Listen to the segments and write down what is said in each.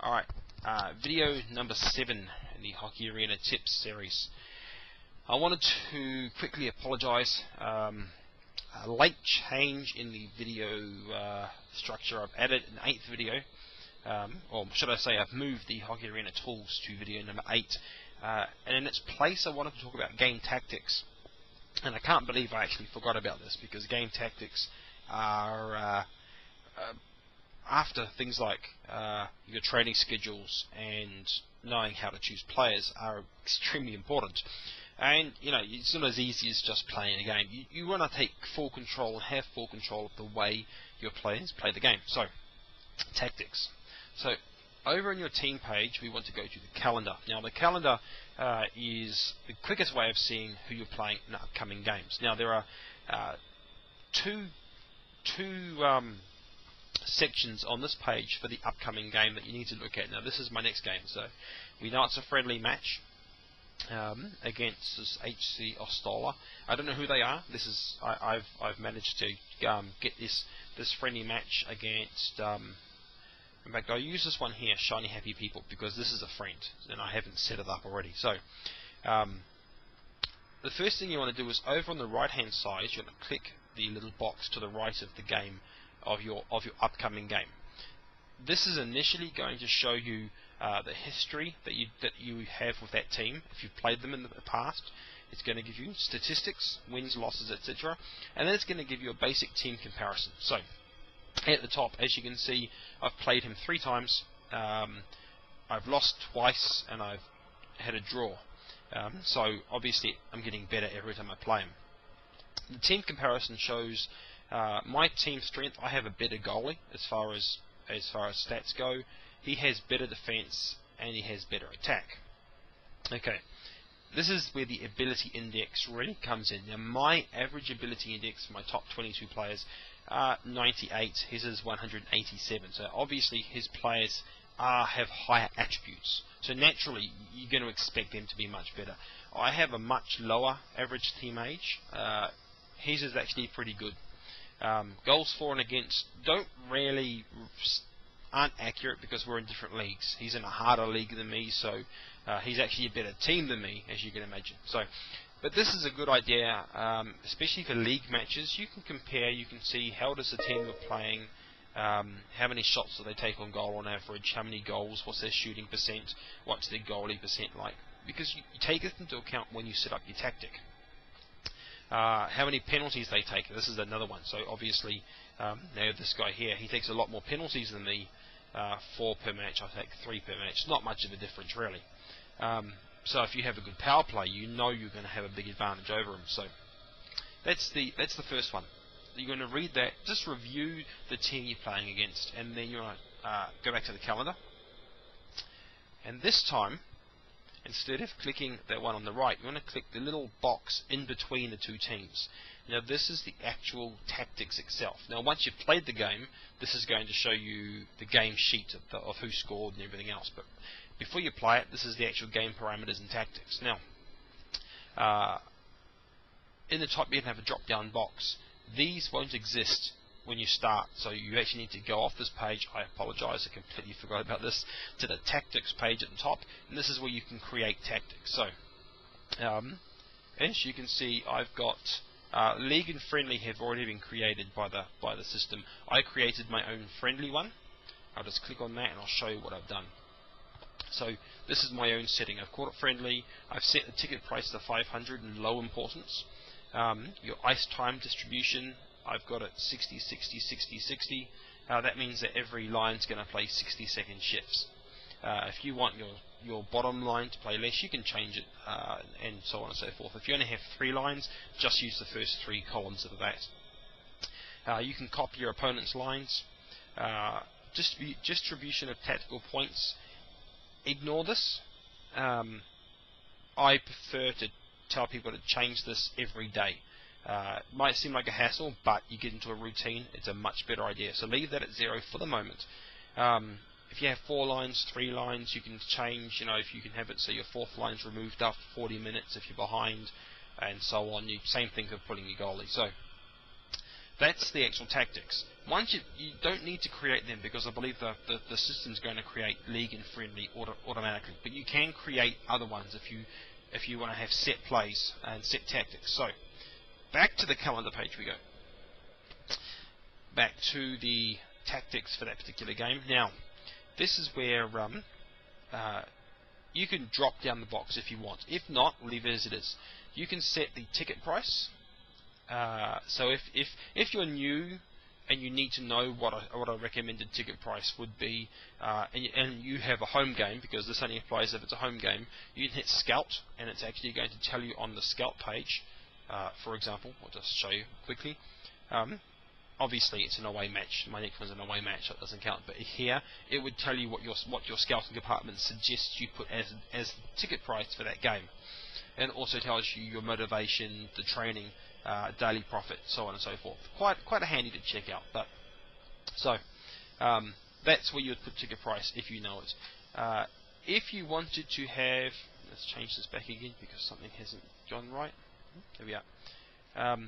Alright, video number 7 in the Hockey Arena Tips series. I wanted to quickly apologise. A late change in the video structure. I've added an 8th video, or should I say I've moved the Hockey Arena tools to video number 8, and in its place I wanted to talk about game tactics. And I can't believe I actually forgot about this, because game tactics are after things like your training schedules and knowing how to choose players are extremely important. And you know, it's not as easy as just playing a game. You want to take full control and have full control of the way your players play the game. So, tactics. So, over on your team page, we want to go to the calendar. Now, the calendar is the quickest way of seeing who you're playing in upcoming games. Now, there are two sections on this page for the upcoming game that you need to look at. Now, this is my next game, so we know it's a friendly match against this HC Ostola. I don't know who they are. This is I've managed to get this friendly match against. In fact, I'll use this one here, Shiny Happy People, because this is a friend, and I haven't set it up already. So, the first thing you want to do is over on the right-hand side, you're going to click the little box to the right of the game of your upcoming game. This is initially going to show you the history that you have with that team. If you've played them in the past, it's going to give you statistics, wins, losses, etc. And then it's going to give you a basic team comparison. So, at the top, as you can see, I've played him 3 times. I've lost twice, and I've had a draw. So obviously, I'm getting better every time I play him. The team comparison shows my team strength. I have a better goalie as far as stats go. He has better defense and he has better attack. Okay, this is where the ability index really comes in. Now, my average ability index for my top 22 players are 98. His is 187. So obviously his players have higher attributes. So naturally you're going to expect them to be much better. I have a much lower average team age. His is actually pretty good. Goals for and against aren't accurate because we're in different leagues. He's in a harder league than me, so he's actually a better team than me, as you can imagine. So, but this is a good idea, especially for league matches. You can compare, you can see how does the team you're playing, how many shots do they take on goal on average, how many goals, what's their shooting percent, what's their goalie percent like, because you take it into account when you set up your tactic. How many penalties they take, this is another one. So obviously, now this guy here, he takes a lot more penalties than me, 4 per match, I take 3 per match. Not much of a difference really. So if you have a good power play, you know you're going to have a big advantage over him. So that's the first one. You're going to read that, just review the team you're playing against, and then you're going to go back to the calendar. And this time, instead of clicking that one on the right, you want to click the little box in between the two teams. Now, this is the actual tactics itself. Now, once you've played the game, this is going to show you the game sheet of who scored and everything else. But before you play it, this is the actual game parameters and tactics. Now, in the top, you can have a drop-down box. These won't exist when you start, so you actually need to go off this page. I apologize, I completely forgot about this, to the tactics page at the top, and this is where you can create tactics. So, as you can see, I've got league and friendly have already been created by the system. I created my own friendly one. I'll just click on that and I'll show you what I've done. So this is my own setting. I've called it friendly. I've set the ticket price to 500 and low importance. Your ice time distribution, I've got it 60, 60, 60, 60. That means that every line's going to play 60-second shifts. If you want your bottom line to play less, you can change it, and so on and so forth. If you only have 3 lines, just use the first 3 columns of that. You can copy your opponent's lines. Distribution of tactical points. Ignore this. I prefer to tell people to change this every day. It might seem like a hassle, but you get into a routine, it's a much better idea. So leave that at 0 for the moment. If you have 4 lines, 3 lines, you can change, if you can have it so your 4th line's removed after 40 minutes if you're behind, and so on. Same thing for putting your goalie. So That's the actual tactics. Once you don't need to create them, because I believe the system's going to create league and friendly automatically. But you can create other ones if you want to have set plays and set tactics. So back to the calendar page we go. Back to the tactics for that particular game. Now, this is where you can drop down the box if you want. If not, leave it as it is. You can set the ticket price. So if you're new and you need to know what a recommended ticket price would be, and you have a home game, because this only applies if it's a home game, you can hit Scout, and it's actually going to tell you on the Scout page. For example, I'll just show you quickly. Obviously, it's an away match. My next one's an away match, that doesn't count. But here, it would tell you what your scouting department suggests you put as the ticket price for that game, and it also tells you your motivation, the training, daily profit, so on and so forth. Quite handy to check out. But so that's where you would put ticket price if you know it. If you wanted to have, let's change this back again because something hasn't gone right. There we are.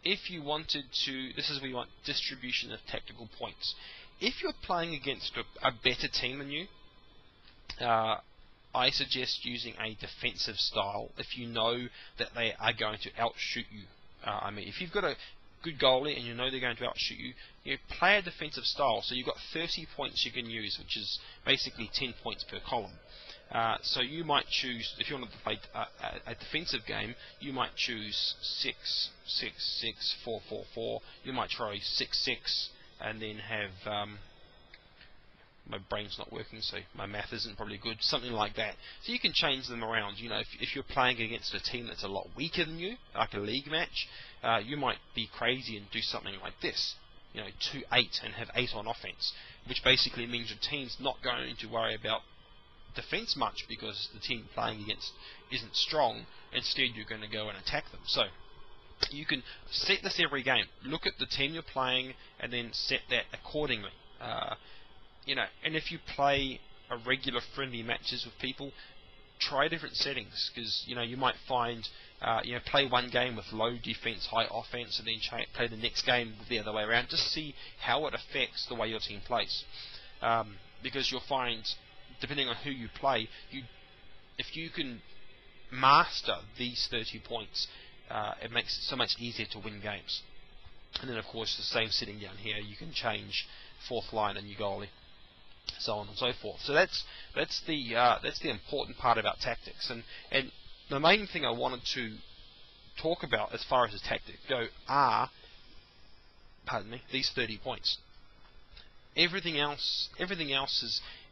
If you wanted to, this is where you want distribution of tactical points. If you're playing against a better team than you, I suggest using a defensive style if you know that they are going to outshoot you. I mean, if you've got a good goalie and you know they're going to outshoot you, you play a defensive style. So you've got 30 points you can use, which is basically 10 points per column. So you might choose, if you wanted to play a defensive game, you might choose 6, 6, 6, 4, 4, 4. You might try 6, 6, and then have, my brain's not working, so my math isn't probably good, something like that. So you can change them around. You know, if you're playing against a team that's a lot weaker than you, like a league match, you might be crazy and do something like this. You know, 2, 8, and have 8 on offense, which basically means your team's not going to worry about defense much because the team playing against isn't strong. Instead, you're going to go and attack them. So you can set this every game. Look at the team you're playing and then set that accordingly. You know, and if you play a regular friendly matches with people, try different settings, because you know you might find you know, play one game with low defense, high offense, and then play the next game the other way around. Just see how it affects the way your team plays, because you'll find, depending on who you play, if you can master these 30 points, it makes it so much easier to win games. And then, of course, the same setting down here, you can change fourth line and your goalie, so on and so forth. So that's the important part about tactics. And the main thing I wanted to talk about as far as the tactics go are, these 30 points. Everything else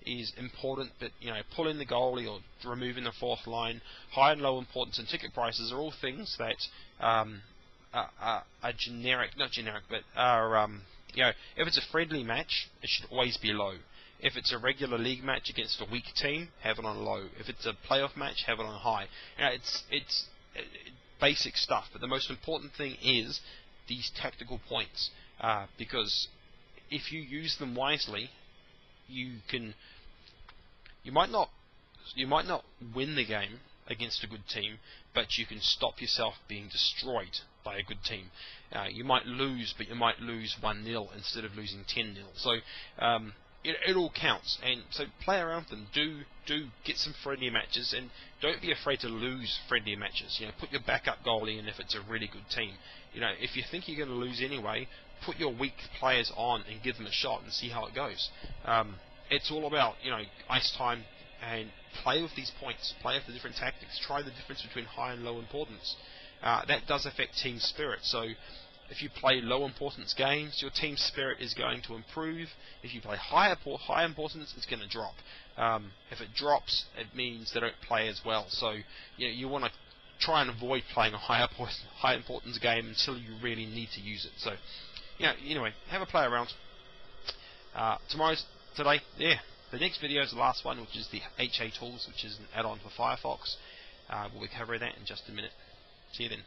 is important, but you know, pulling the goalie or removing the fourth line, high and low importance, and ticket prices are all things that are generic, not generic, but are you know, if it's a friendly match, it should always be low. If it's a regular league match against a weak team, have it on low. If it's a playoff match, have it on high. You know, it's basic stuff, but the most important thing is these tactical points, because if you use them wisely, you might not win the game against a good team, but you can stop yourself being destroyed by a good team. You might lose, but you might lose 1-0 instead of losing 10-0. So it all counts, and so play around with them. Do get some friendly matches, and don't be afraid to lose friendly matches. You know, put your backup goalie in if it's a really good team. You know, if you think you're going to lose anyway, put your weak players on and give them a shot and see how it goes. It's all about, you know, ice time, and play with these points, play with the different tactics, try the difference between high and low importance. That does affect team spirit. So if you play low importance games, your team spirit is going to improve. If you play high importance, it's going to drop. If it drops, it means they don't play as well. So you know, you want to try and avoid playing a high importance game until you really need to use it. So you know, anyway, have a play around. Today, the next video is the last one, which is the HA Tools, which is an add-on for Firefox. We'll be covering that in just a minute. See you then.